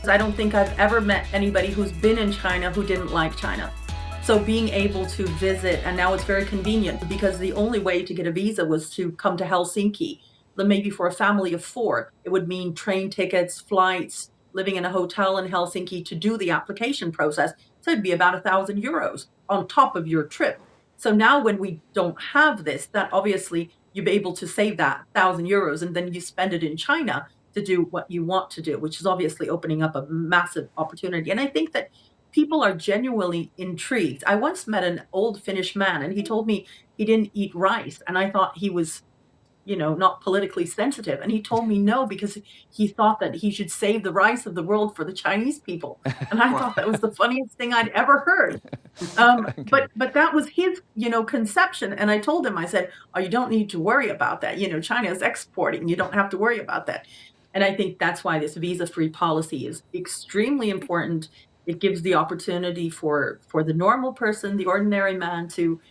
I don't think I've ever met anybody who's been in China who didn't like China. So being able to visit, and now it's very convenient because the only way to get a visa was to come to Helsinki. Maybe for a family of four, it would mean train tickets, flights, living in a hotel in Helsinki to do the application process. So it'd be about €1,000 on top of your trip. So now when we don't have this, that obviously you'll be able to save that €1,000 and then you spend it in China to do what you want to do, which is obviously opening up a massive opportunity. And I think that people are genuinely intrigued. I once met an old Finnish man and he told me he didn't eat rice. And I thought he was, not politically sensitive. And he told me no, because he thought that he should save the rice of the world for the Chinese people. And I Wow. thought that was the funniest thing I'd ever heard. Okay. But that was his, conception. And I told him, I said, "Oh, you don't need to worry about that. China is exporting. You don't have to worry about that." And I think that's why this visa-free policy is extremely important. It gives the opportunity for the normal person, the ordinary man, to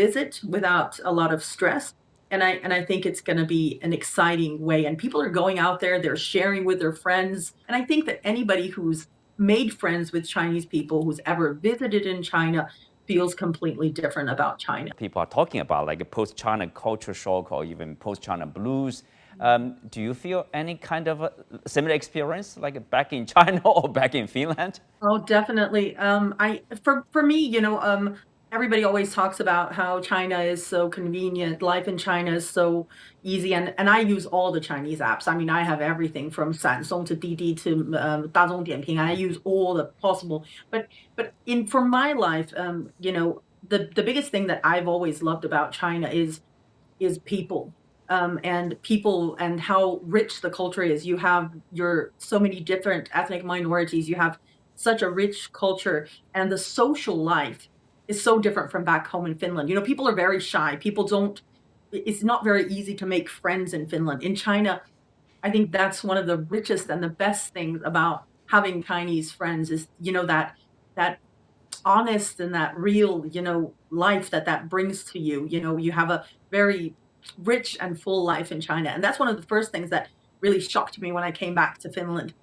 visit without a lot of stress. And I think it's going to be an exciting way. And people are going out there, they're sharing with their friends. And I think that anybody who's made friends with Chinese people, who's ever visited in China, feels completely different about China. People are talking about like a post-China culture shock or even post-China blues. Do you feel any kind of a similar experience like back in China or back in Finland? Oh, definitely. I for me, everybody always talks about how China is so convenient. Life in China is so easy, and I use all the Chinese apps. I mean, I have everything from Samsung to Didi to 大众点评. I use all the possible. But in for my life, the biggest thing that I've always loved about China is people. And people and how rich the culture is. You have your so many different ethnic minorities. You have such a rich culture, and the social life is so different from back home in Finland. People are very shy. People don't. It's not very easy to make friends in Finland. In China, I think that's one of the richest and the best things about having Chinese friends is that honest and that real, life that brings to you. You have a very rich and full life in China. And that's one of the first things that really shocked me when I came back to Finland.